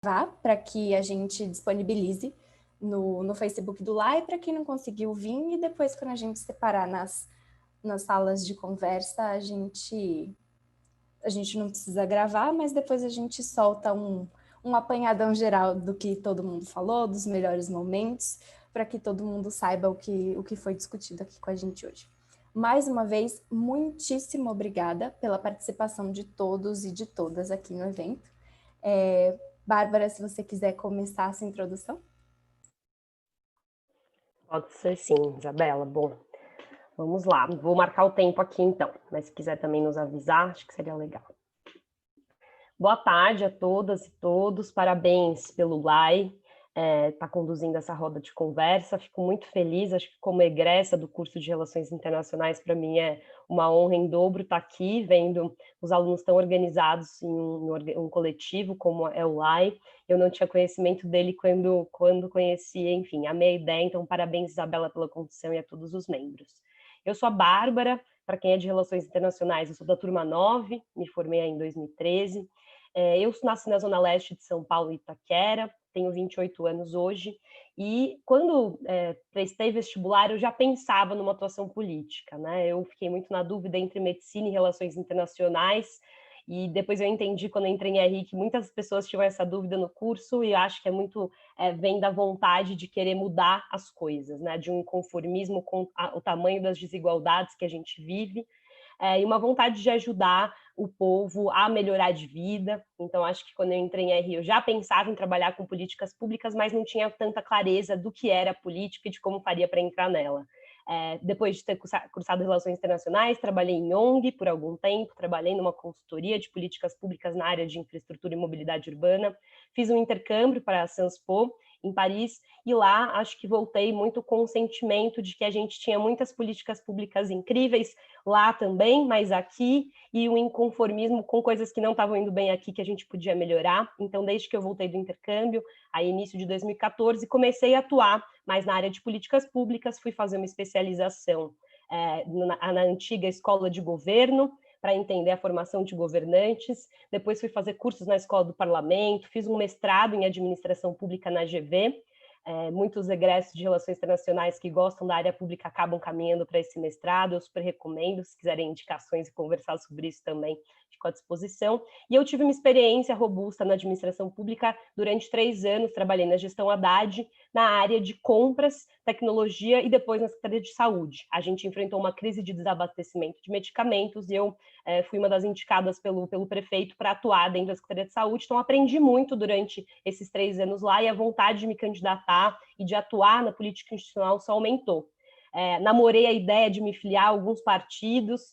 para que a gente disponibilize no Facebook do Lá, e para quem não conseguiu vir, e depois quando a gente separar nas salas de conversa, a gente não precisa gravar, mas depois a gente solta um apanhadão geral do que todo mundo falou, dos melhores momentos, para que todo mundo saiba o que foi discutido aqui com a gente hoje. Mais uma vez, muitíssimo obrigada pela participação de todos e de todas aqui no evento. Bárbara, se você quiser começar essa introdução. Pode ser sim, Isabela. Bom, vamos lá. Vou marcar o tempo aqui então, mas se quiser também nos avisar, acho que seria legal. Boa tarde a todas e todos, parabéns pelo LAI, tá conduzindo essa roda de conversa, fico muito feliz, acho que como egressa do curso de Relações Internacionais, para mim é uma honra em dobro estar aqui, vendo os alunos tão organizados em um coletivo como é o LAI. Eu não tinha conhecimento dele quando conheci, enfim, amei a ideia, então parabéns, Isabela, pela condução e a todos os membros. Eu sou a Bárbara, para quem é de Relações Internacionais, eu sou da turma 9, me formei em 2013, eu nasci na Zona Leste de São Paulo, Itaquera, tenho 28 anos hoje, e quando prestei vestibular, eu já pensava numa atuação política, né? Eu fiquei muito na dúvida entre medicina e relações internacionais, e depois eu entendi, quando eu entrei em RI, que muitas pessoas tinham essa dúvida no curso, e acho que é muito, vem da vontade de querer mudar as coisas, né? De um inconformismo com o tamanho das desigualdades que a gente vive, e uma vontade de ajudar o povo a melhorar de vida. Então, acho que quando eu entrei em RI, eu já pensava em trabalhar com políticas públicas, mas não tinha tanta clareza do que era política e de como faria para entrar nela. Depois de ter cursado Relações Internacionais, trabalhei em ONG por algum tempo, trabalhei numa consultoria de políticas públicas na área de infraestrutura e mobilidade urbana, fiz um intercâmbio para a Sanspo, em Paris, e lá acho que voltei muito com o sentimento de que a gente tinha muitas políticas públicas incríveis lá também, mas aqui, e um inconformismo com coisas que não estavam indo bem aqui, que a gente podia melhorar. Então, desde que eu voltei do intercâmbio, aí início de 2014, comecei a atuar mais na área de políticas públicas, fui fazer uma especialização na antiga escola de governo, para entender a formação de governantes, depois fui fazer cursos na Escola do Parlamento, fiz um mestrado em administração pública na GV, muitos egressos de relações internacionais que gostam da área pública acabam caminhando para esse mestrado, eu super recomendo, se quiserem indicações e conversar sobre isso também, fico à disposição. E eu tive uma experiência robusta na administração pública durante 3 anos, trabalhei na gestão Haddad, na área de compras, tecnologia e depois na Secretaria de Saúde. A gente enfrentou uma crise de desabastecimento de medicamentos e eu fui uma das indicadas pelo prefeito para atuar dentro da Secretaria de Saúde, então aprendi muito durante esses 3 anos lá e a vontade de me candidatar e de atuar na política institucional só aumentou. Namorei a ideia de me filiar a alguns partidos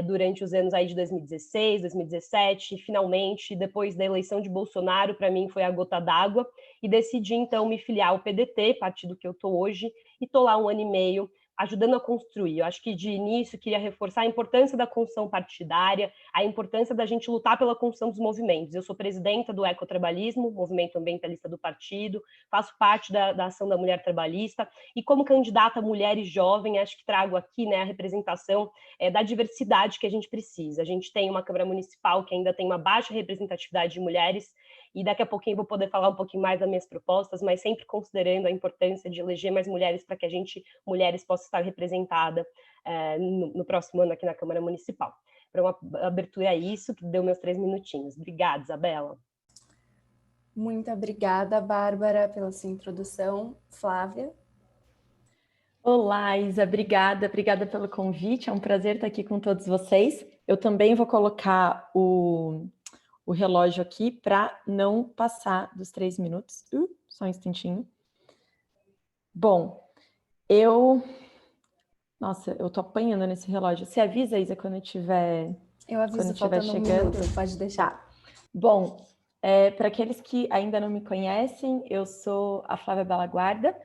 durante os anos aí de 2016, 2017, finalmente, depois da eleição de Bolsonaro, para mim foi a gota d'água, e decidi então me filiar ao PDT, partido que eu estou hoje, e estou lá 1 ano e meio, ajudando a construir. Eu acho que de início queria reforçar a importância da construção partidária, a importância da gente lutar pela construção dos movimentos. Eu sou presidenta do Ecotrabalhismo, movimento ambientalista do partido, faço parte da ação da mulher trabalhista, e como candidata mulher e jovem, acho que trago aqui, né, a representação da diversidade que a gente precisa. A gente tem uma Câmara Municipal que ainda tem uma baixa representatividade de mulheres, e daqui a pouquinho vou poder falar um pouquinho mais das minhas propostas, mas sempre considerando a importância de eleger mais mulheres para que a gente, mulheres, possa estar representada no próximo ano aqui na Câmara Municipal. Para uma abertura a isso, que deu meus 3 minutinhos. Obrigada, Isabela. Muito obrigada, Bárbara, pela sua introdução. Flávia? Olá, Isa, obrigada pelo convite, é um prazer estar aqui com todos vocês. Eu também vou colocar o relógio aqui para não passar dos 3 minutos. Só um instantinho. Bom, Nossa, eu tô apanhando nesse relógio. Você avisa, Isa, quando estiver Eu aviso, faltando chegando. 1 minuto, pode deixar. Tá. Bom, para aqueles que ainda não me conhecem, eu sou a Flávia Balaguarda,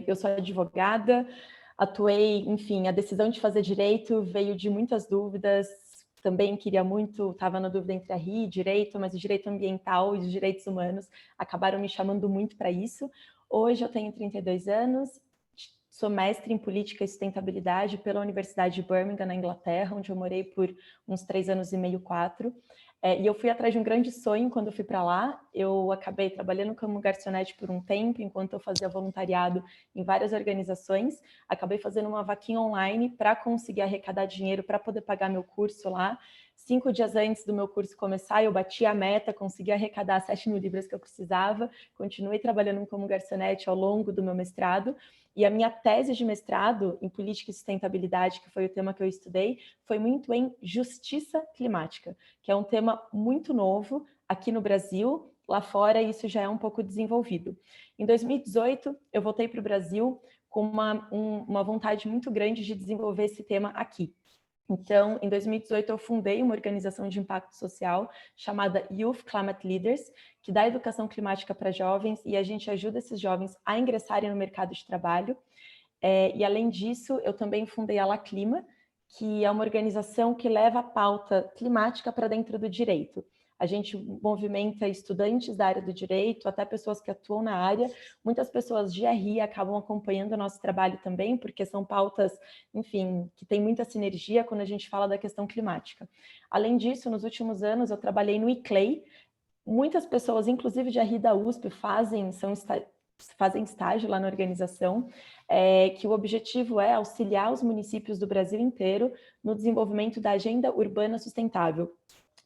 eu sou advogada, atuei, enfim, a decisão de fazer direito veio de muitas dúvidas, também queria muito, estava na dúvida entre a RI e direito, mas o direito ambiental e os direitos humanos acabaram me chamando muito para isso. Hoje eu tenho 32 anos, sou mestre em Política e Sustentabilidade pela Universidade de Birmingham, na Inglaterra, onde eu morei por uns 3 anos e meio, 4. E eu fui atrás de um grande sonho quando eu fui para lá. Eu acabei trabalhando como garçonete por um tempo, enquanto eu fazia voluntariado em várias organizações. Acabei fazendo uma vaquinha online para conseguir arrecadar dinheiro para poder pagar meu curso lá. 5 dias antes do meu curso começar, eu bati a meta, consegui arrecadar 7.000 libras que eu precisava. Continuei trabalhando como garçonete ao longo do meu mestrado. E a minha tese de mestrado em política e sustentabilidade, que foi o tema que eu estudei, foi muito em justiça climática, que é um tema muito novo aqui no Brasil. Lá fora isso já é um pouco desenvolvido. Em 2018, eu voltei para o Brasil com uma vontade muito grande de desenvolver esse tema aqui. Então, em 2018, eu fundei uma organização de impacto social chamada Youth Climate Leaders, que dá educação climática para jovens, e a gente ajuda esses jovens a ingressarem no mercado de trabalho. E, além disso, eu também fundei a La Clima, que é uma organização que leva a pauta climática para dentro do direito. A gente movimenta estudantes da área do direito, até pessoas que atuam na área. Muitas pessoas de RI acabam acompanhando o nosso trabalho também, porque são pautas, enfim, que tem muita sinergia quando a gente fala da questão climática. Além disso, nos últimos anos, eu trabalhei no ICLEI. Muitas pessoas, inclusive de RI da USP, fazem estágio lá na organização, que o objetivo é auxiliar os municípios do Brasil inteiro no desenvolvimento da Agenda Urbana Sustentável.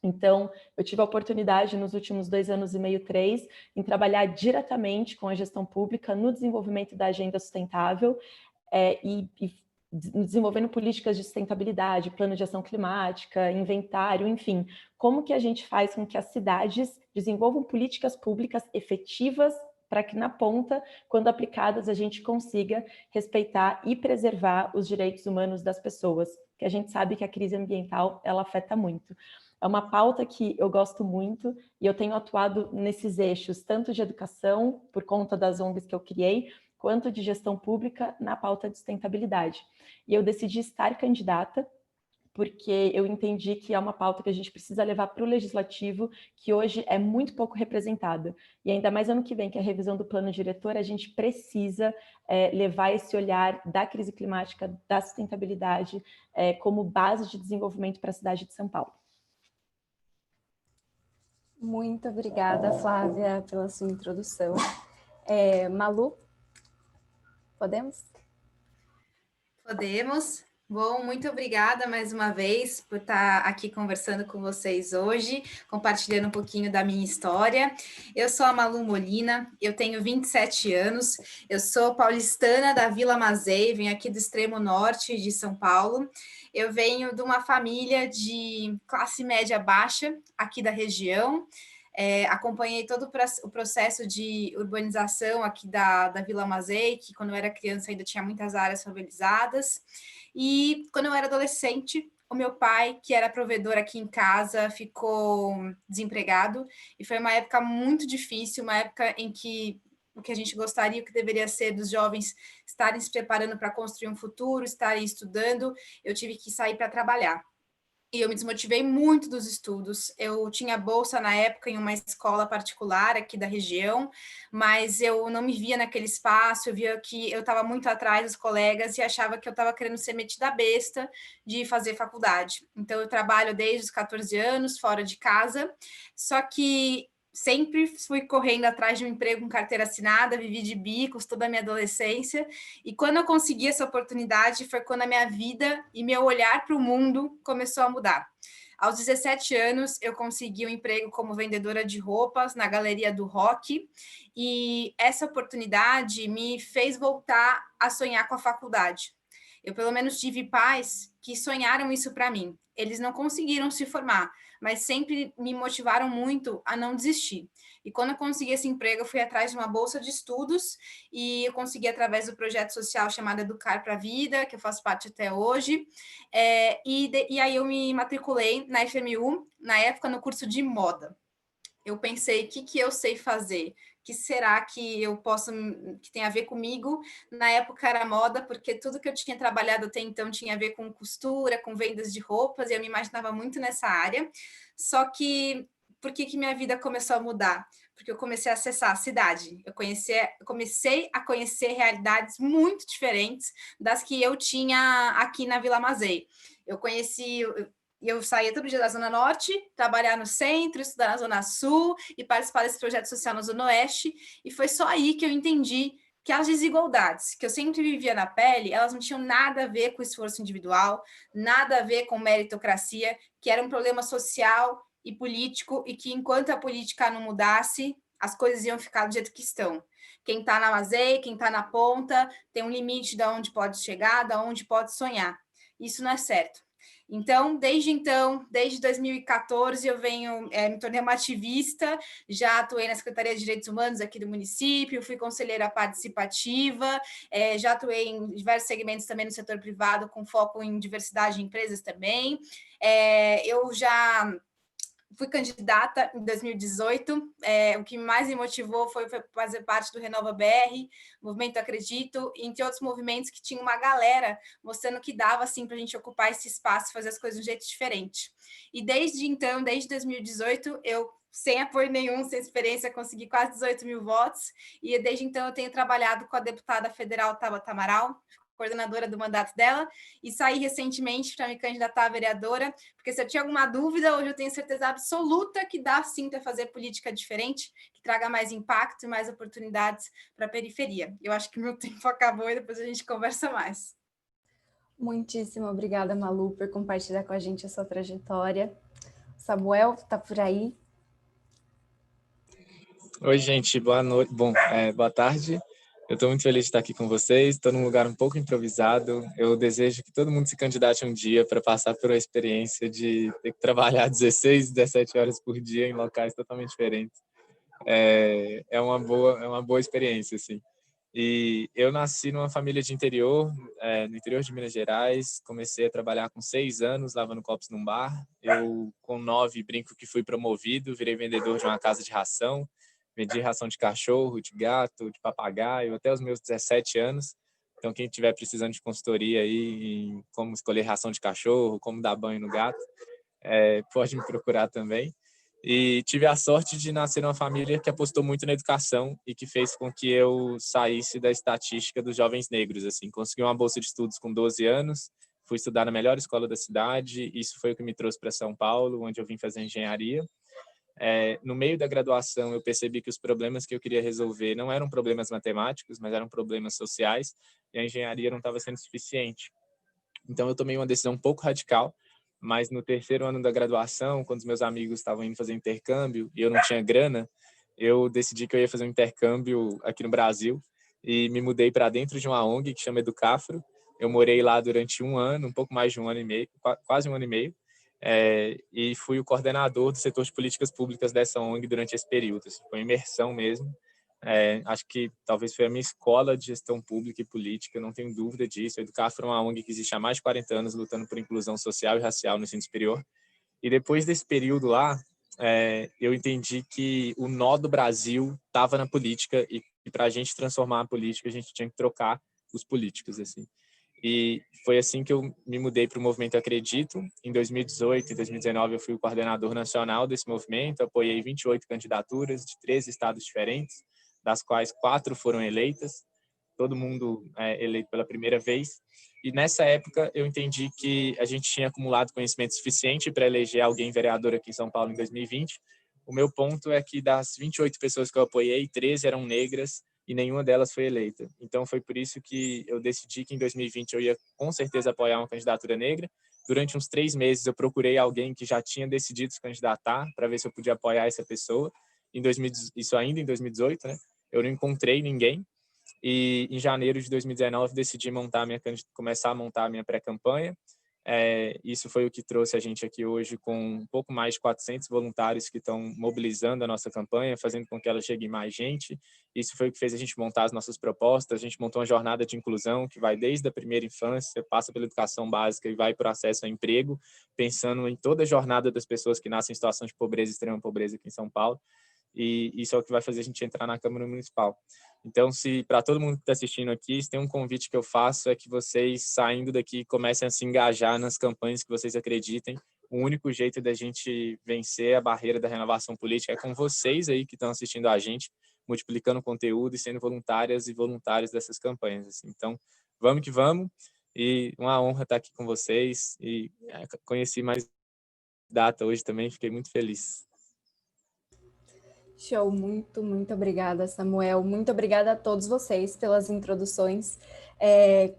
Então, eu tive a oportunidade nos últimos 2 anos e meio, 3, em trabalhar diretamente com a gestão pública no desenvolvimento da agenda sustentável e desenvolvendo políticas de sustentabilidade, plano de ação climática, inventário, enfim, como que a gente faz com que as cidades desenvolvam políticas públicas efetivas para que na ponta, quando aplicadas, a gente consiga respeitar e preservar os direitos humanos das pessoas, que a gente sabe que a crise ambiental, ela afeta muito. É uma pauta que eu gosto muito e eu tenho atuado nesses eixos, tanto de educação, por conta das ONGs que eu criei, quanto de gestão pública na pauta de sustentabilidade. E eu decidi estar candidata porque eu entendi que é uma pauta que a gente precisa levar para o legislativo, que hoje é muito pouco representada. E ainda mais ano que vem, que é a revisão do plano diretor, a gente precisa levar esse olhar da crise climática, da sustentabilidade, como base de desenvolvimento para a cidade de São Paulo. Muito obrigada, Flávia, pela sua introdução. Malu, podemos? Podemos. Bom, muito obrigada mais uma vez por estar aqui conversando com vocês hoje, compartilhando um pouquinho da minha história. Eu sou a Malu Molina, eu tenho 27 anos, eu sou paulistana da Vila Mazei, venho aqui do extremo norte de São Paulo. Eu venho de uma família de classe média baixa aqui da região. Acompanhei todo o processo de urbanização aqui da Vila Mazei, que quando eu era criança ainda tinha muitas áreas favelizadas. E quando eu era adolescente, o meu pai, que era provedor aqui em casa, ficou desempregado. E foi uma época muito difícil, uma época em que o que a gente gostaria, o que deveria ser dos jovens estarem se preparando para construir um futuro, estarem estudando, eu tive que sair para trabalhar. E eu me desmotivei muito dos estudos. Eu tinha bolsa na época em uma escola particular aqui da região, mas eu não me via naquele espaço, eu via que eu estava muito atrás dos colegas e achava que eu estava querendo ser metida besta de fazer faculdade. Então, eu trabalho desde os 14 anos, fora de casa, só que sempre fui correndo atrás de um emprego com carteira assinada, vivi de bicos toda a minha adolescência, e quando eu consegui essa oportunidade foi quando a minha vida e meu olhar para o mundo começou a mudar. Aos 17 anos, eu consegui um emprego como vendedora de roupas na Galeria do Rock, e essa oportunidade me fez voltar a sonhar com a faculdade. Eu, pelo menos, tive pais que sonharam isso para mim. Eles não conseguiram se formar, mas sempre me motivaram muito a não desistir. E quando eu consegui esse emprego, eu fui atrás de uma bolsa de estudos e eu consegui através do projeto social chamado Educar para a Vida, que eu faço parte até hoje. E aí eu me matriculei na FMU, na época, no curso de moda. Eu pensei, o que eu sei fazer? Que será que eu posso, que tem a ver comigo? Na época era moda, porque tudo que eu tinha trabalhado até então tinha a ver com costura, com vendas de roupas, e eu me imaginava muito nessa área. Só que, por que minha vida começou a mudar? Porque eu comecei a acessar a cidade. Eu comecei a conhecer realidades muito diferentes das que eu tinha aqui na Vila Mazei. Eu eu saía todo dia da Zona Norte, trabalhar no centro, estudar na Zona Sul e participar desse projeto social na Zona Oeste, e foi só aí que eu entendi que as desigualdades que eu sempre vivia na pele, elas não tinham nada a ver com esforço individual, nada a ver com meritocracia, que era um problema social e político, e que enquanto a política não mudasse, as coisas iam ficar do jeito que estão. Quem está na mazei, quem está na ponta, tem um limite de onde pode chegar, de onde pode sonhar. Isso não é certo. Então, desde 2014, eu me tornei uma ativista, já atuei na Secretaria de Direitos Humanos aqui do município, fui conselheira participativa, já atuei em diversos segmentos também no setor privado, com foco em diversidade de empresas também. Eu já fui candidata em 2018, o que mais me motivou foi fazer parte do Renova BR, Movimento Acredito, e entre outros movimentos que tinha uma galera mostrando que dava assim, para a gente ocupar esse espaço e fazer as coisas de um jeito diferente. E desde então, desde 2018, eu, sem apoio nenhum, sem experiência, consegui quase 18 mil votos, e desde então eu tenho trabalhado com a deputada federal Tabata Amaral, coordenadora do mandato dela, e saí recentemente para me candidatar a vereadora, porque se eu tinha alguma dúvida, hoje eu tenho certeza absoluta que dá sim para fazer política diferente, que traga mais impacto e mais oportunidades para a periferia. Eu acho que meu tempo acabou e depois a gente conversa mais. Muitíssimo obrigada, Malu, por compartilhar com a gente a sua trajetória. Samuel, está por aí? Oi, gente, boa noite. Bom, boa tarde. Eu estou muito feliz de estar aqui com vocês. Estou num lugar um pouco improvisado. Eu desejo que todo mundo se candidate um dia para passar por uma experiência de ter que trabalhar 16, 17 horas por dia em locais totalmente diferentes. É uma boa experiência, assim. E eu nasci numa família de interior, no interior de Minas Gerais. Comecei a trabalhar com 6 anos, lavando copos num bar. Eu, com 9, brinco que fui promovido, virei vendedor de uma casa de ração. Vendi ração de cachorro, de gato, de papagaio, até os meus 17 anos. Então, quem estiver precisando de consultoria aí em como escolher ração de cachorro, como dar banho no gato, pode me procurar também. E tive a sorte de nascer numa família que apostou muito na educação e que fez com que eu saísse da estatística dos jovens negros. Assim, consegui uma bolsa de estudos com 12 anos, fui estudar na melhor escola da cidade. Isso foi o que me trouxe para São Paulo, onde eu vim fazer engenharia. No meio da graduação, eu percebi que os problemas que eu queria resolver não eram problemas matemáticos, mas eram problemas sociais, e a engenharia não estava sendo suficiente. Então, eu tomei uma decisão um pouco radical, mas no terceiro ano da graduação, quando os meus amigos estavam indo fazer intercâmbio e eu não tinha grana, eu decidi que eu ia fazer um intercâmbio aqui no Brasil e me mudei para dentro de uma ONG que chama Educafro. Eu morei lá durante um ano, um pouco mais de um ano e meio, quase um ano e meio, e fui o coordenador do setor de políticas públicas dessa ONG durante esse período. Assim, foi imersão mesmo. Acho que talvez foi a minha escola de gestão pública e política, não tenho dúvida disso. A Educafro é uma ONG que existe há mais de 40 anos, lutando por inclusão social e racial no ensino superior. E depois desse período lá, eu entendi que o nó do Brasil estava na política e para a gente transformar a política, a gente tinha que trocar os políticos, assim. E foi assim que eu me mudei para o Movimento Acredito. Em 2018 e 2019, eu fui o coordenador nacional desse movimento, apoiei 28 candidaturas de 13 estados diferentes, das quais 4 foram eleitas, todo mundo eleito pela primeira vez. E nessa época, eu entendi que a gente tinha acumulado conhecimento suficiente para eleger alguém vereador aqui em São Paulo em 2020. O meu ponto é que das 28 pessoas que eu apoiei, 13 eram negras, e nenhuma delas foi eleita. Então, foi por isso que eu decidi que em 2020 eu ia com certeza apoiar uma candidatura negra. Durante uns 3 meses, eu procurei alguém que já tinha decidido se candidatar para ver se eu podia apoiar essa pessoa. Isso ainda em 2018, né? Eu não encontrei ninguém. E em janeiro de 2019, decidi começar a montar a minha pré-campanha. Isso foi o que trouxe a gente aqui hoje com um pouco mais de 400 voluntários que estão mobilizando a nossa campanha, fazendo com que ela chegue mais gente. Isso foi o que fez a gente montar as nossas propostas. A gente montou uma jornada de inclusão que vai desde a primeira infância, passa pela educação básica e vai para o acesso ao emprego, pensando em toda a jornada das pessoas que nascem em situação de pobreza e extrema pobreza aqui em São Paulo. E isso é o que vai fazer a gente entrar na Câmara Municipal. Então, se para todo mundo que está assistindo aqui, se tem um convite que eu faço é que vocês, saindo daqui, comecem a se engajar nas campanhas que vocês acreditem. O único jeito da gente vencer a barreira da renovação política é com vocês aí que estão assistindo a gente, multiplicando conteúdo e sendo voluntárias e voluntários dessas campanhas. Assim. Então, vamos que vamos. E uma honra estar aqui com vocês e conheci mais data hoje também, fiquei muito feliz. Show, muito, muito obrigada, Samuel. Muito obrigada a todos vocês pelas introduções.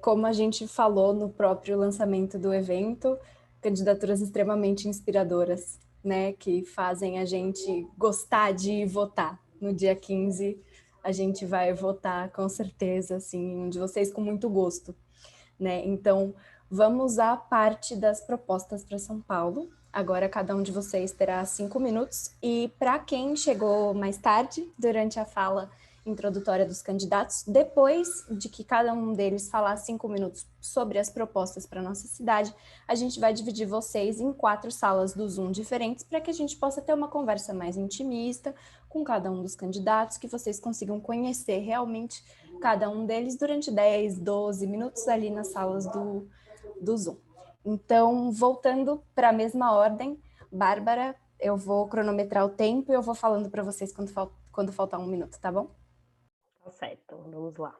Como a gente falou no próprio lançamento do evento, candidaturas extremamente inspiradoras, né, que fazem a gente gostar de votar. No dia 15, a gente vai votar com certeza, assim, um de vocês com muito gosto, né? Então, vamos à parte das propostas para São Paulo. Agora, cada um de vocês terá 5 minutos. E para quem chegou mais tarde, durante a fala introdutória dos candidatos, depois de que cada um deles falar 5 minutos sobre as propostas para a nossa cidade, a gente vai dividir vocês em 4 salas do Zoom diferentes para que a gente possa ter uma conversa mais intimista com cada um dos candidatos, que vocês consigam conhecer realmente cada um deles durante 10, 12 minutos ali nas salas do Zoom. Então, voltando para a mesma ordem, Bárbara, eu vou cronometrar o tempo e eu vou falando para vocês quando faltar 1 minuto, tá bom? Tá certo, vamos lá.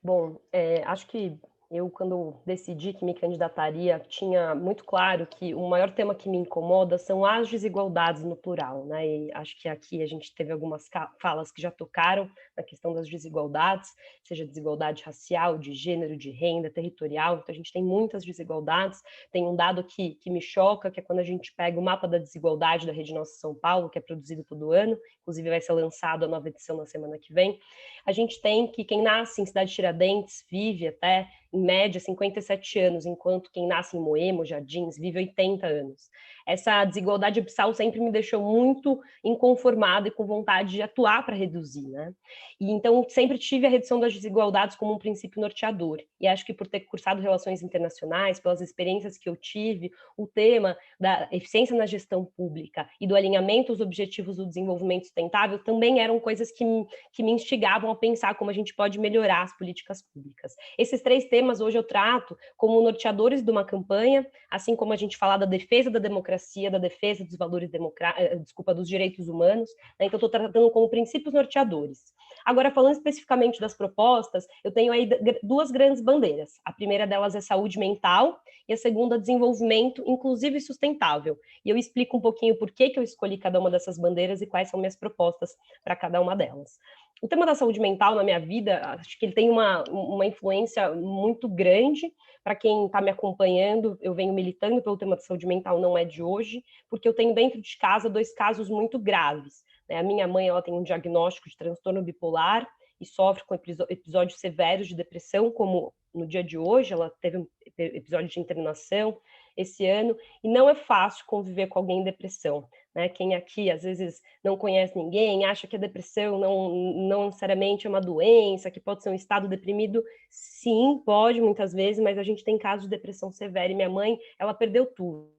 Bom, acho que eu, quando decidi que me candidataria, tinha muito claro que o maior tema que me incomoda são as desigualdades no plural, né? E acho que aqui a gente teve algumas falas que já tocaram na questão das desigualdades, seja desigualdade racial, de gênero, de renda, territorial. Então, a gente tem muitas desigualdades. Tem um dado que me choca, que é quando a gente pega o mapa da desigualdade da Rede Nossa São Paulo, que é produzido todo ano, inclusive vai ser lançado a nova edição na semana que vem. A gente tem que quem nasce em Cidade de Tiradentes vive até, em média, 57 anos, enquanto quem nasce em Moema, Jardins, vive 80 anos. Essa desigualdade abissal sempre me deixou muito inconformada e com vontade de atuar para reduzir, né? E então sempre tive a redução das desigualdades como um princípio norteador. E acho que por ter cursado relações internacionais, pelas experiências que eu tive, o tema da eficiência na gestão pública e do alinhamento aos objetivos do desenvolvimento sustentável também eram coisas que me instigavam a pensar como a gente pode melhorar as políticas públicas. Esses 3 temas hoje eu trato como norteadores de uma campanha, assim como a gente fala da defesa da democracia, da defesa dos valores dos direitos humanos, né? Então estou tratando como princípios norteadores. Agora, falando especificamente das propostas, eu tenho aí 2 grandes bandeiras. A primeira delas é saúde mental e a segunda, desenvolvimento inclusivo e sustentável. E eu explico um pouquinho por que eu escolhi cada uma dessas bandeiras e quais são minhas propostas para cada uma delas. O tema da saúde mental na minha vida, acho que ele tem uma influência muito grande. Para quem está me acompanhando, eu venho militando pelo tema da saúde mental, não é de hoje, porque eu tenho dentro de casa 2 casos muito graves. A minha mãe, ela tem um diagnóstico de transtorno bipolar e sofre com episódios severos de depressão, como no dia de hoje, ela teve um episódio de internação esse ano, e não é fácil conviver com alguém em depressão, né? Quem aqui, às vezes, não conhece ninguém, acha que a depressão não necessariamente é uma doença, que pode ser um estado deprimido. Sim, pode, muitas vezes, mas a gente tem casos de depressão severa, e minha mãe, ela perdeu tudo.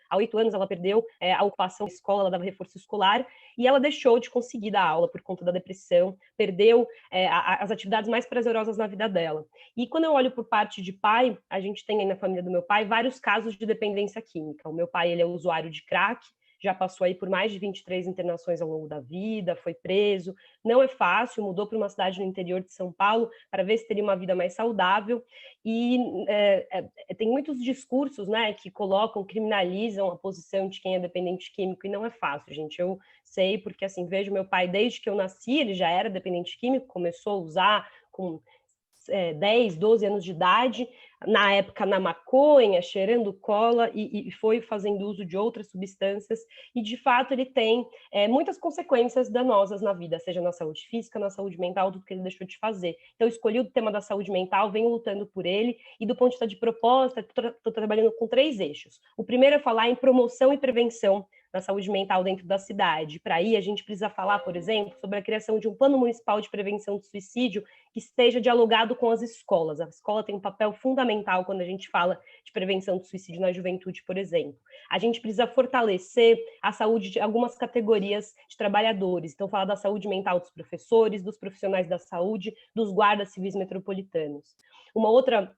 Há 8 anos ela perdeu a ocupação da escola, ela dava reforço escolar, e ela deixou de conseguir dar aula por conta da depressão, perdeu as atividades mais prazerosas na vida dela. E quando eu olho por parte de pai, a gente tem aí na família do meu pai vários casos de dependência química. O meu pai, ele é usuário de crack, já passou aí por mais de 23 internações ao longo da vida, foi preso, não é fácil, mudou para uma cidade no interior de São Paulo para ver se teria uma vida mais saudável, e tem muitos discursos, né, que criminalizam a posição de quem é dependente químico, e não é fácil, gente. Eu sei porque, assim, vejo meu pai desde que eu nasci, ele já era dependente químico, começou a usar com 10, 12 anos de idade, na época na maconha, cheirando cola, e foi fazendo uso de outras substâncias, e de fato ele tem muitas consequências danosas na vida, seja na saúde física, na saúde mental, tudo que ele deixou de fazer. Então eu escolhi o tema da saúde mental, venho lutando por ele, e do ponto de vista de proposta, estou trabalhando com 3 eixos. O primeiro é falar em promoção e prevenção da saúde mental dentro da cidade. Para aí, a gente precisa falar, por exemplo, sobre a criação de um plano municipal de prevenção do suicídio que esteja dialogado com as escolas. A escola tem um papel fundamental quando a gente fala de prevenção do suicídio na juventude, por exemplo. A gente precisa fortalecer a saúde de algumas categorias de trabalhadores. Então, falar da saúde mental dos professores, dos profissionais da saúde, dos guardas civis metropolitanos. Uma outra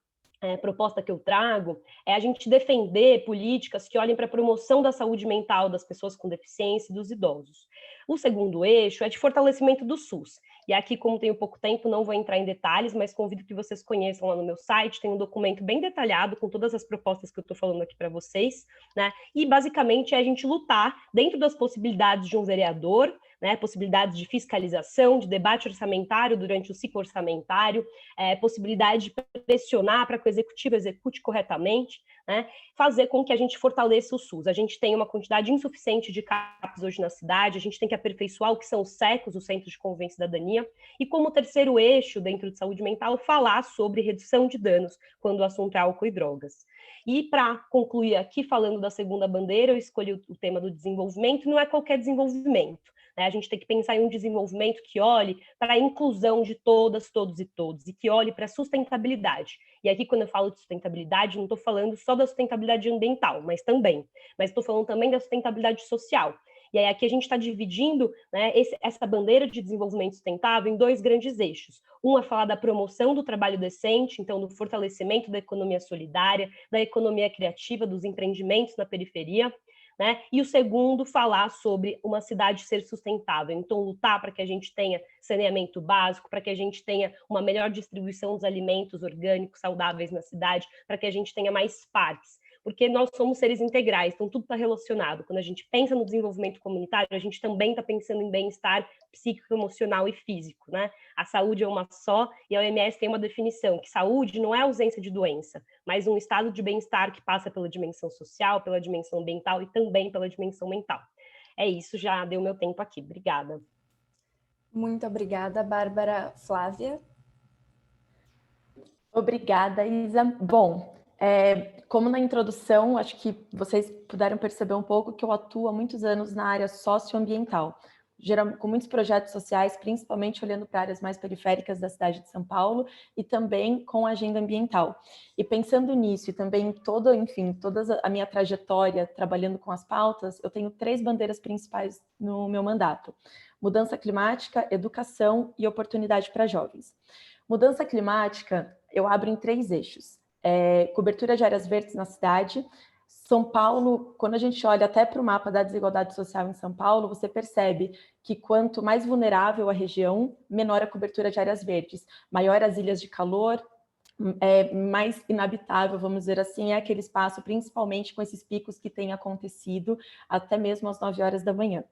proposta que eu trago é a gente defender políticas que olhem para a promoção da saúde mental das pessoas com deficiência e dos idosos. O segundo eixo é de fortalecimento do SUS, E aqui, como tenho pouco tempo, não vou entrar em detalhes, mas convido que vocês conheçam lá no meu site, tem um documento bem detalhado com todas as propostas que eu estou falando aqui para vocês, né? E basicamente é a gente lutar dentro das possibilidades de um vereador, né, possibilidades de fiscalização, de debate orçamentário durante o ciclo orçamentário, possibilidade de pressionar para que o executivo execute corretamente, né, fazer com que a gente fortaleça o SUS. A gente tem uma quantidade insuficiente de CAPs hoje na cidade, a gente tem que aperfeiçoar o que são os SECOS, os Centros de Convivência e Cidadania, e como terceiro eixo dentro de saúde mental, falar sobre redução de danos quando o assunto é álcool e drogas. E para concluir aqui, falando da segunda bandeira, eu escolhi o tema do desenvolvimento, não é qualquer desenvolvimento. A gente tem que pensar em um desenvolvimento que olhe para a inclusão de todas, todos e todos, e que olhe para a sustentabilidade. E aqui, quando eu falo de sustentabilidade, não estou falando só da sustentabilidade ambiental, mas estou falando também da sustentabilidade social. E aí aqui a gente está dividindo, né, essa bandeira de desenvolvimento sustentável em 2 grandes eixos. Um é falar da promoção do trabalho decente, então do fortalecimento da economia solidária, da economia criativa, dos empreendimentos na periferia, né? E o segundo, falar sobre uma cidade ser sustentável, então lutar para que a gente tenha saneamento básico, para que a gente tenha uma melhor distribuição dos alimentos orgânicos saudáveis na cidade, para que a gente tenha mais parques, porque nós somos seres integrais, então tudo está relacionado. Quando a gente pensa no desenvolvimento comunitário, a gente também está pensando em bem-estar psíquico, emocional e físico, né? A saúde é uma só, e a OMS tem uma definição, que saúde não é ausência de doença, mas um estado de bem-estar que passa pela dimensão social, pela dimensão ambiental e também pela dimensão mental. É isso, já deu meu tempo aqui. Obrigada. Muito obrigada, Bárbara. Flávia? Obrigada, Isa. Bom, como na introdução, acho que vocês puderam perceber um pouco que eu atuo há muitos anos na área socioambiental, com muitos projetos sociais, principalmente olhando para áreas mais periféricas da cidade de São Paulo e também com a agenda ambiental. E pensando nisso e também toda a minha trajetória trabalhando com as pautas, eu tenho 3 bandeiras principais no meu mandato: mudança climática, educação e oportunidade para jovens. Mudança climática, eu abro em 3 eixos. Cobertura de áreas verdes na cidade. São Paulo, quando a gente olha até para o mapa da desigualdade social em São Paulo, você percebe que quanto mais vulnerável a região, menor a cobertura de áreas verdes, maior as ilhas de calor, mais inabitável, vamos dizer assim, é aquele espaço, principalmente com esses picos que têm acontecido até mesmo às 9 horas da manhã.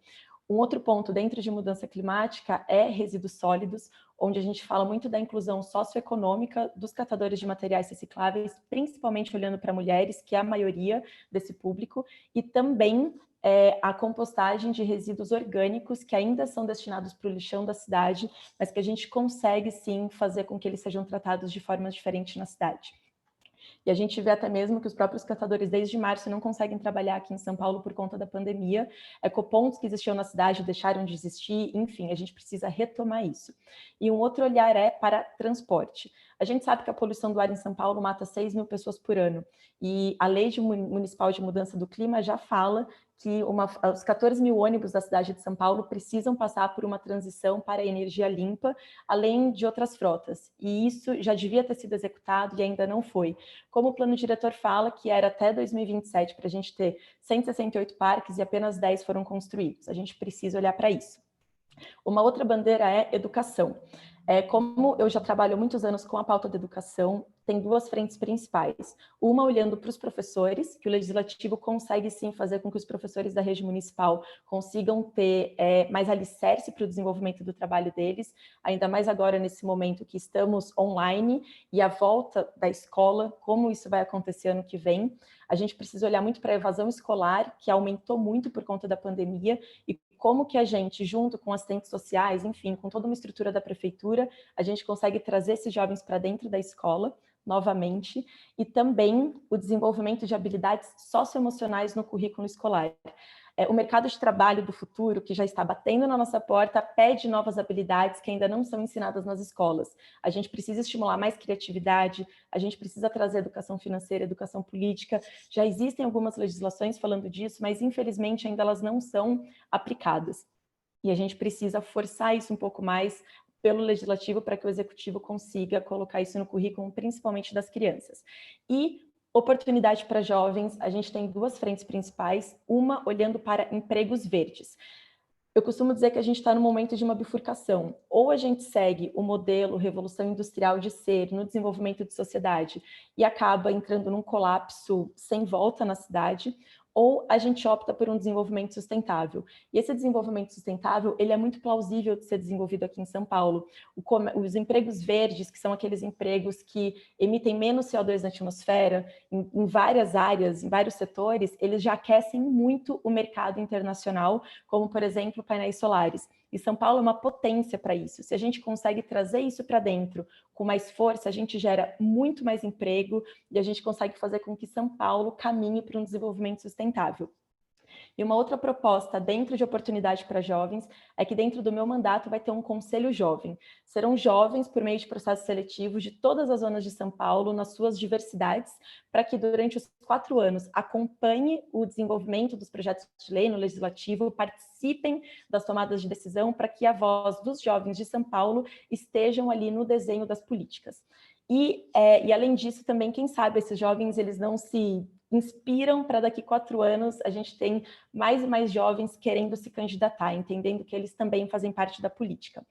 Um outro ponto dentro de mudança climática é resíduos sólidos, onde a gente fala muito da inclusão socioeconômica dos catadores de materiais recicláveis, principalmente olhando para mulheres, que é a maioria desse público, e também a compostagem de resíduos orgânicos que ainda são destinados para o lixão da cidade, mas que a gente consegue sim fazer com que eles sejam tratados de formas diferentes na cidade. E a gente vê até mesmo que os próprios catadores, desde março, não conseguem trabalhar aqui em São Paulo por conta da pandemia. Ecopontos que existiam na cidade deixaram de existir, enfim, a gente precisa retomar isso. E um outro olhar é para transporte. A gente sabe que a poluição do ar em São Paulo mata 6 mil pessoas por ano. E a Lei Municipal de Mudança do Clima já fala que os 14 mil ônibus da cidade de São Paulo precisam passar por uma transição para a energia limpa, além de outras frotas. E isso já devia ter sido executado e ainda não foi. Como o plano diretor fala, que era até 2027 para a gente ter 168 parques e apenas 10 foram construídos. A gente precisa olhar para isso. Uma outra bandeira é educação. Como eu já trabalho há muitos anos com a pauta da educação, tem 2 frentes principais. Uma olhando para os professores, que o legislativo consegue sim fazer com que os professores da rede municipal consigam ter mais alicerce para o desenvolvimento do trabalho deles, ainda mais agora nesse momento que estamos online e a volta da escola, como isso vai acontecer ano que vem. A gente precisa olhar muito para a evasão escolar, que aumentou muito por conta da pandemia, e como que a gente, junto com assistentes sociais, enfim, com toda uma estrutura da prefeitura, a gente consegue trazer esses jovens para dentro da escola, novamente, e também o desenvolvimento de habilidades socioemocionais no currículo escolar. O mercado de trabalho do futuro, que já está batendo na nossa porta, pede novas habilidades que ainda não são ensinadas nas escolas. A gente precisa estimular mais criatividade, a gente precisa trazer educação financeira, educação política. Já existem algumas legislações falando disso, mas infelizmente ainda elas não são aplicadas. E a gente precisa forçar isso um pouco mais pelo legislativo para que o executivo consiga colocar isso no currículo, principalmente das crianças. E oportunidade para jovens, a gente tem 2 frentes principais, uma olhando para empregos verdes. Eu costumo dizer que a gente está no momento de uma bifurcação. Ou a gente segue o modelo Revolução Industrial de ser no desenvolvimento de sociedade e acaba entrando num colapso sem volta na cidade, ou a gente opta por um desenvolvimento sustentável. E esse desenvolvimento sustentável, ele é muito plausível de ser desenvolvido aqui em São Paulo. Os empregos verdes, que são aqueles empregos que emitem menos CO2 na atmosfera, em várias áreas, em vários setores, eles já aquecem muito o mercado internacional, como, por exemplo, painéis solares. E São Paulo é uma potência para isso. Se a gente consegue trazer isso para dentro com mais força, a gente gera muito mais emprego e a gente consegue fazer com que São Paulo caminhe para um desenvolvimento sustentável. E uma outra proposta dentro de oportunidade para jovens é que dentro do meu mandato vai ter um conselho jovem. Serão jovens por meio de processos seletivos de todas as zonas de São Paulo, nas suas diversidades, para que durante os 4 anos acompanhe o desenvolvimento dos projetos de lei no legislativo, participem das tomadas de decisão, para que a voz dos jovens de São Paulo estejam ali no desenho das políticas. E além disso, também, quem sabe, esses jovens eles não se inspiram para daqui 4 anos a gente tem mais e mais jovens querendo se candidatar, entendendo que eles também fazem parte da política.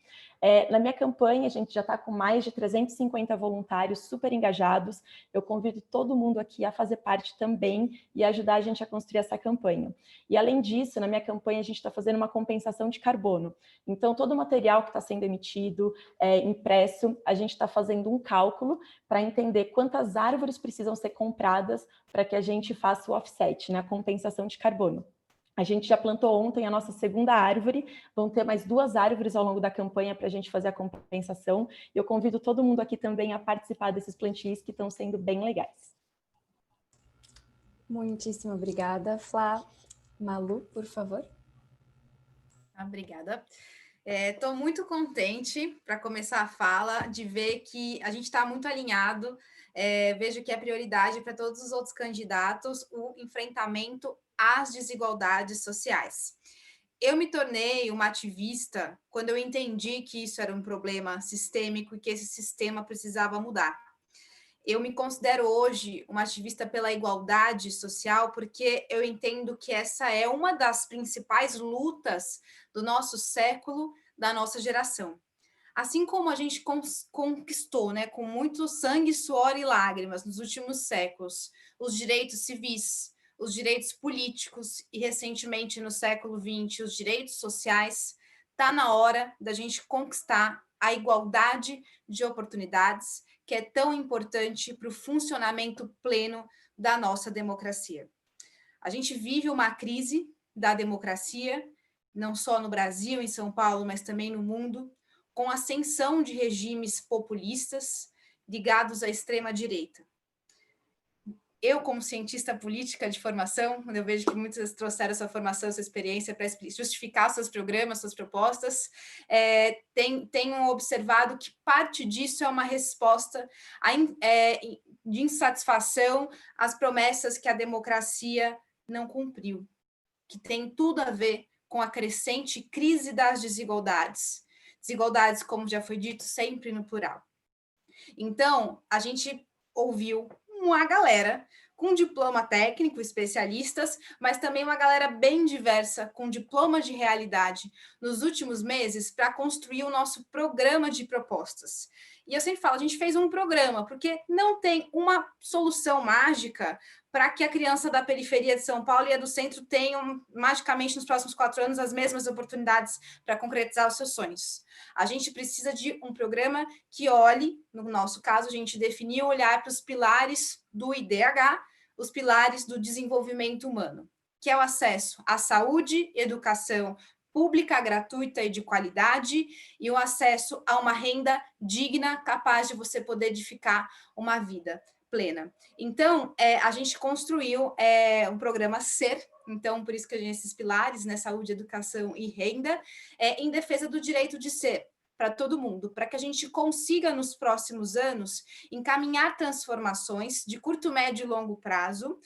Na minha campanha, a gente já está com mais de 350 voluntários super engajados. Eu convido todo mundo aqui a fazer parte também e ajudar a gente a construir essa campanha. E além disso, na minha campanha, a gente está fazendo uma compensação de carbono. Então, todo o material que está sendo emitido, impresso, a gente está fazendo um cálculo para entender quantas árvores precisam ser compradas para que a gente faça o offset, né, a compensação de carbono. A gente já plantou ontem a nossa segunda árvore, vão ter mais 2 árvores ao longo da campanha para a gente fazer a compensação. Eu convido todo mundo aqui também a participar desses plantios que estão sendo bem legais. Muitíssimo obrigada, Flá. Malu, por favor. Obrigada. Estou muito contente, para começar a fala, de ver que a gente está muito alinhado. Vejo que é prioridade para todos os outros candidatos o enfrentamento às desigualdades sociais. Eu me tornei uma ativista quando eu entendi que isso era um problema sistêmico e que esse sistema precisava mudar. Eu me considero hoje uma ativista pela igualdade social porque eu entendo que essa é uma das principais lutas do nosso século, da nossa geração. Assim como a gente conquistou, né, com muito sangue, suor e lágrimas nos últimos séculos, os direitos civis, os direitos políticos e, recentemente, no século XX, os direitos sociais, está na hora da gente conquistar a igualdade de oportunidades, que é tão importante para o funcionamento pleno da nossa democracia. A gente vive uma crise da democracia, não só no Brasil, em São Paulo, mas também no mundo, com a ascensão de regimes populistas ligados à extrema-direita. Eu, como cientista política de formação, quando eu vejo que muitos trouxeram sua formação, sua experiência para justificar seus programas, suas propostas, tenho observado que parte disso é uma resposta de insatisfação às promessas que a democracia não cumpriu, que tem tudo a ver com a crescente crise das desigualdades. Desigualdades, como já foi dito, sempre no plural. Então, a gente ouviu uma galera com diploma técnico, especialistas, mas também uma galera bem diversa, com diplomas de realidade, nos últimos meses, para construir o nosso programa de propostas. E eu sempre falo, a gente fez um programa, porque não tem uma solução mágica para que a criança da periferia de São Paulo e a do centro tenham, magicamente, nos próximos 4 anos, as mesmas oportunidades para concretizar os seus sonhos. A gente precisa de um programa que olhe, no nosso caso, a gente definiu olhar para os pilares do IDH, os pilares do desenvolvimento humano, que é o acesso à saúde, educação pública, gratuita e de qualidade, e o acesso a uma renda digna, capaz de você poder edificar uma vida plena. Então, a gente construiu um programa SER, então, por isso que a gente esses pilares, né, saúde, educação e renda, em defesa do direito de ser, para todo mundo, para que a gente consiga, nos próximos anos, encaminhar transformações de curto, médio e longo prazo,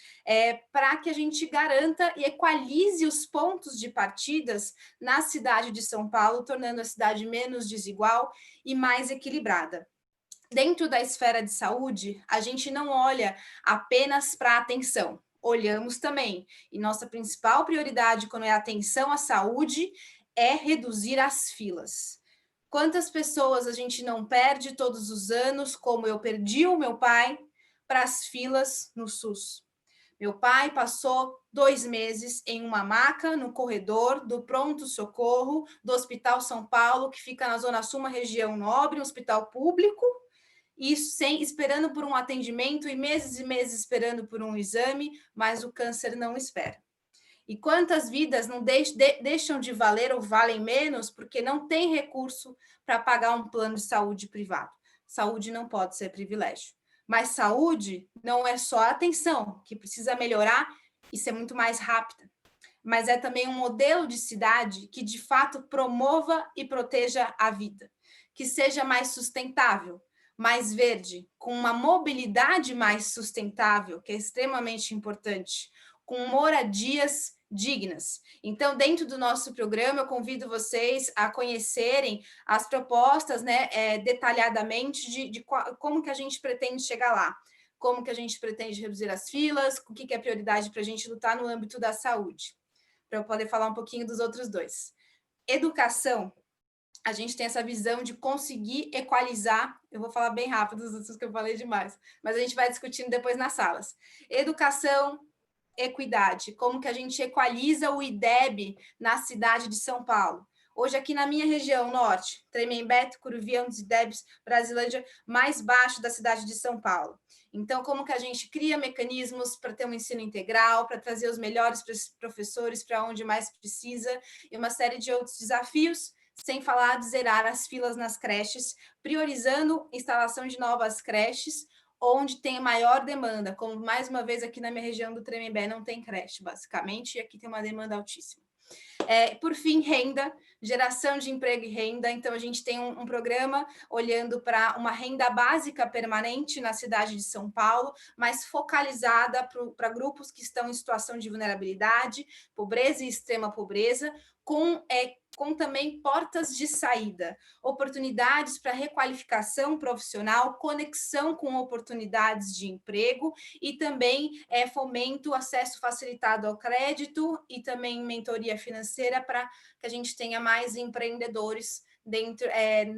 para que a gente garanta e equalize os pontos de partidas na cidade de São Paulo, tornando a cidade menos desigual e mais equilibrada. Dentro da esfera de saúde, a gente não olha apenas para a atenção, olhamos também. E nossa principal prioridade, quando é a atenção à saúde, é reduzir as filas. Quantas pessoas a gente não perde todos os anos, como eu perdi o meu pai, para as filas no SUS? Meu pai passou 2 meses em uma maca no corredor do pronto-socorro do Hospital São Paulo, que fica na Zona Sul, uma região nobre, um hospital público, e esperando por um atendimento e meses esperando por um exame, mas o câncer não espera. E quantas vidas não deixam de valer ou valem menos porque não tem recurso para pagar um plano de saúde privado? Saúde não pode ser privilégio. Mas saúde não é só a atenção, que precisa melhorar e ser muito mais rápida, mas é também um modelo de cidade que, de fato, promova e proteja a vida, que seja mais sustentável, mais verde, com uma mobilidade mais sustentável, que é extremamente importante, com moradias dignas. Então, dentro do nosso programa, eu convido vocês a conhecerem as propostas, né, detalhadamente de como que a gente pretende chegar lá, como que a gente pretende reduzir as filas, o que é prioridade para a gente lutar no âmbito da saúde, para eu poder falar um pouquinho dos outros dois. Educação, a gente tem essa visão de conseguir equalizar, eu vou falar bem rápido dos outros que eu falei demais, mas a gente vai discutindo depois nas salas. Educação, equidade, como que a gente equaliza o IDEB na cidade de São Paulo. Hoje, aqui na minha região norte, Tremembé, Tucuruvi é um dos IDEBs, Brasilândia, mais baixo da cidade de São Paulo. Então, como que a gente cria mecanismos para ter um ensino integral, para trazer os melhores professores para onde mais precisa, e uma série de outros desafios, sem falar de zerar as filas nas creches, priorizando instalação de novas creches, onde tem maior demanda, como mais uma vez aqui na minha região do Tremembé não tem creche, basicamente, e aqui tem uma demanda altíssima. Por fim, renda, geração de emprego e renda. Então, a gente tem um programa olhando para uma renda básica permanente na cidade de São Paulo, mas focalizada para grupos que estão em situação de vulnerabilidade, pobreza e extrema pobreza, com também portas de saída, oportunidades para requalificação profissional, conexão com oportunidades de emprego e também fomento, acesso facilitado ao crédito e também mentoria financeira para que a gente tenha mais empreendedores dentro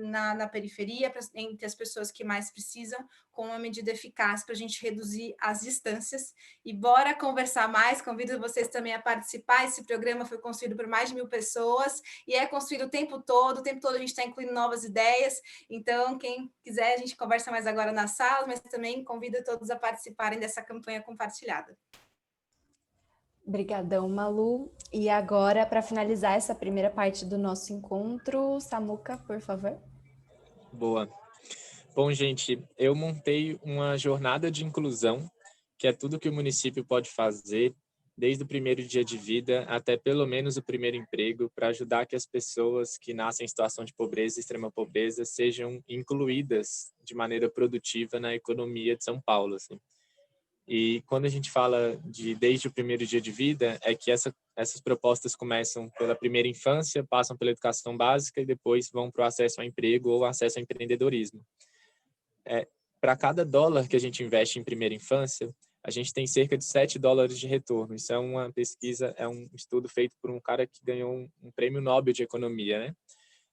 na periferia, entre as pessoas que mais precisam, com uma medida eficaz para a gente reduzir as distâncias. E bora conversar mais, convido vocês também a participar. Esse programa foi construído por mais de 1.000 pessoas e é construído o tempo todo a gente está incluindo novas ideias. Então, quem quiser, a gente conversa mais agora na sala, mas também convido todos a participarem dessa campanha compartilhada. Obrigadão, Malu. E agora, para finalizar essa primeira parte do nosso encontro, Samuca, por favor. Boa. Bom, gente, eu montei uma jornada de inclusão, que é tudo que o município pode fazer, desde o primeiro dia de vida até pelo menos o primeiro emprego, para ajudar que as pessoas que nascem em situação de pobreza e extrema pobreza sejam incluídas de maneira produtiva na economia de São Paulo, assim. E quando a gente fala de desde o primeiro dia de vida, é que essas propostas começam pela primeira infância, passam pela educação básica e depois vão para o acesso ao emprego ou acesso ao empreendedorismo. Para cada dólar que a gente investe em primeira infância, a gente tem cerca de $7 de retorno. Isso é uma pesquisa, é um estudo feito por um cara que ganhou um prêmio Nobel de Economia, né?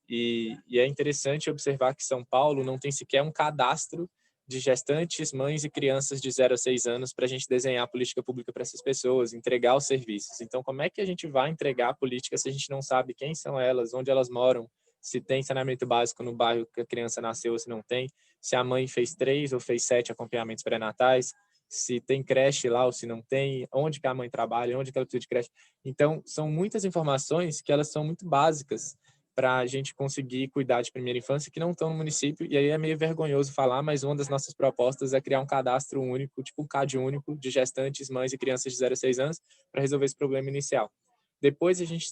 E é interessante observar que São Paulo não tem sequer um cadastro de gestantes, mães e crianças de 0 a 6 anos para a gente desenhar a política pública para essas pessoas, entregar os serviços. Então, como é que a gente vai entregar a política se a gente não sabe quem são elas, onde elas moram, se tem saneamento básico no bairro que a criança nasceu ou se não tem, se a mãe fez 3 ou fez 7 acompanhamentos pré-natais, se tem creche lá ou se não tem, onde que a mãe trabalha, onde que ela precisa de creche. Então, são muitas informações que elas são muito básicas para a gente conseguir cuidar de primeira infância que não estão no município, e aí é meio vergonhoso falar, mas uma das nossas propostas é criar um cadastro único, tipo um CAD único, de gestantes, mães e crianças de 0 a 6 anos, para resolver esse problema inicial. Depois a gente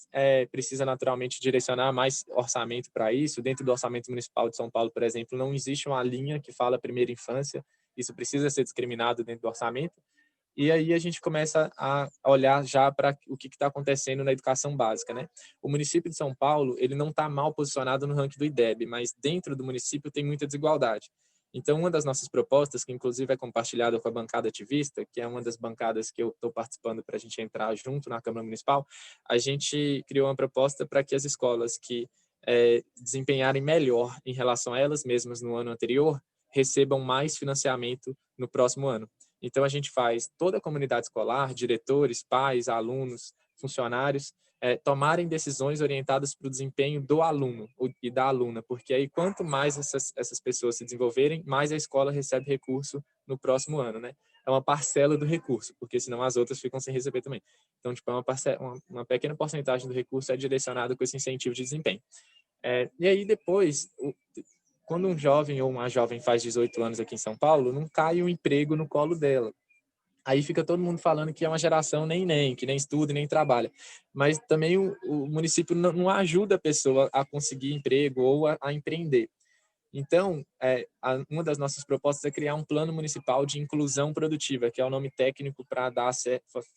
precisa naturalmente direcionar mais orçamento para isso. Dentro do orçamento municipal de São Paulo, por exemplo, não existe uma linha que fala primeira infância, isso precisa ser discriminado dentro do orçamento. E aí a gente começa a olhar já para o que está acontecendo na educação básica, né? O município de São Paulo, ele não está mal posicionado no ranking do IDEB, mas dentro do município tem muita desigualdade. Então, uma das nossas propostas, que inclusive é compartilhada com a bancada ativista, que é uma das bancadas que eu estou participando para a gente entrar junto na Câmara Municipal, a gente criou uma proposta para que as escolas que desempenharem melhor em relação a elas mesmas no ano anterior recebam mais financiamento no próximo ano. Então, a gente faz toda a comunidade escolar, diretores, pais, alunos, funcionários, tomarem decisões orientadas para o desempenho do aluno e da aluna, porque aí quanto mais essas pessoas se desenvolverem, mais a escola recebe recurso no próximo ano, né? É uma parcela do recurso, porque senão as outras ficam sem receber também. Então, tipo, uma pequena porcentagem do recurso é direcionada com esse incentivo de desempenho. E aí depois, quando um jovem ou uma jovem faz 18 anos aqui em São Paulo, não cai um emprego no colo dela. Aí fica todo mundo falando que é uma geração nem, que nem estuda e nem trabalha. Mas também o município não ajuda a pessoa a conseguir emprego ou a empreender. Então, uma das nossas propostas é criar um plano municipal de inclusão produtiva, que é o nome técnico para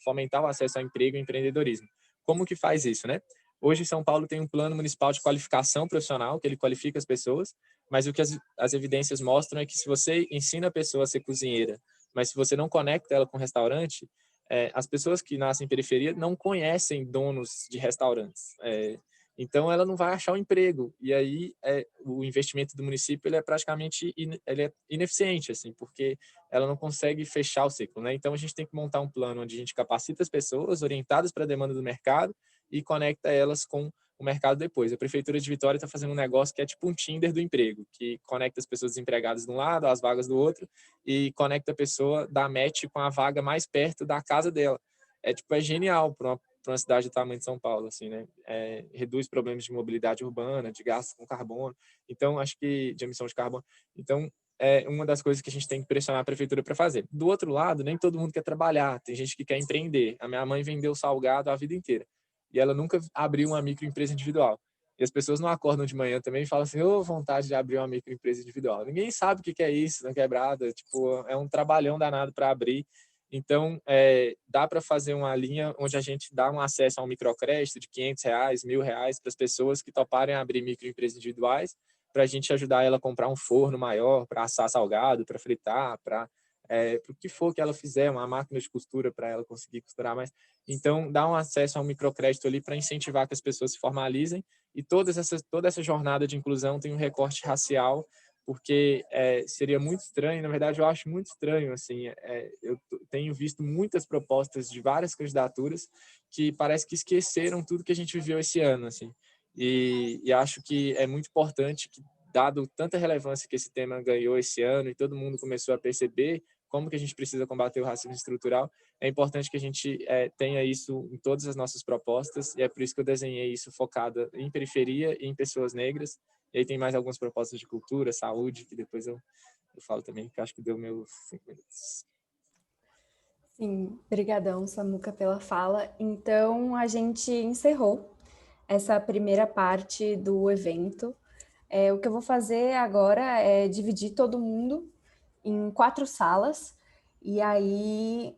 fomentar o acesso ao emprego e empreendedorismo. Como que faz isso, né? Hoje, São Paulo tem um plano municipal de qualificação profissional, que ele qualifica as pessoas, mas o que as evidências mostram é que se você ensina a pessoa a ser cozinheira, mas se você não conecta ela com o restaurante, as pessoas que nascem em periferia não conhecem donos de restaurantes. Então, ela não vai achar um emprego. E aí, o investimento do município ele é praticamente ele é ineficiente, assim, porque ela não consegue fechar o ciclo, né? Então, a gente tem que montar um plano onde a gente capacita as pessoas, orientadas para a demanda do mercado, e conecta elas com o mercado depois. A Prefeitura de Vitória está fazendo um negócio que é tipo um Tinder do emprego, que conecta as pessoas desempregadas de um lado, as vagas do outro, e conecta a pessoa, dá match com a vaga mais perto da casa dela. É genial para uma cidade do tamanho de São Paulo, assim, né? Reduz problemas de mobilidade urbana, de gasto com carbono, então acho que de emissão de carbono. Então, é uma das coisas que a gente tem que pressionar a prefeitura para fazer. Do outro lado, nem todo mundo quer trabalhar, tem gente que quer empreender. A minha mãe vendeu salgado a vida inteira e ela nunca abriu uma microempresa individual. E as pessoas não acordam de manhã também e falam assim, vontade de abrir uma microempresa individual. Ninguém sabe o que é isso na quebrada, tipo, é um trabalhão danado para abrir. Então, dá para fazer uma linha onde a gente dá um acesso a um microcrédito de R$500, R$1.000 para as pessoas que toparem abrir microempresas individuais, para a gente ajudar ela a comprar um forno maior, para assar salgado, para fritar, para o que for que ela fizer, uma máquina de costura para ela conseguir costurar mais. Então, dá um acesso a um microcrédito ali para incentivar que as pessoas se formalizem, e toda essa jornada de inclusão tem um recorte racial, porque seria muito estranho, na verdade eu acho muito estranho, assim, eu tenho visto muitas propostas de várias candidaturas que parece que esqueceram tudo que a gente viveu esse ano, assim, e acho que é muito importante que, dado tanta relevância que esse tema ganhou esse ano e todo mundo começou a perceber como que a gente precisa combater o racismo estrutural, é importante que a gente tenha isso em todas as nossas propostas, e é por isso que eu desenhei isso focada em periferia e em pessoas negras. E aí tem mais algumas propostas de cultura, saúde, que depois eu falo também, que acho que deu meus 5 minutos. Sim, brigadão, Samuca, pela fala. Então, a gente encerrou essa primeira parte do evento. O que eu vou fazer agora é dividir todo mundo em 4 salas, e aí,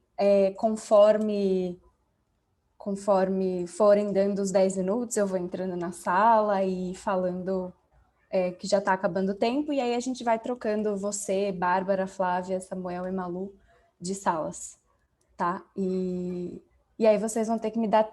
conforme forem dando os 10 minutos, eu vou entrando na sala e falando que já está acabando o tempo, e aí a gente vai trocando você, Bárbara, Flávia, Samuel e Malu de salas, tá? E aí vocês vão ter que me dar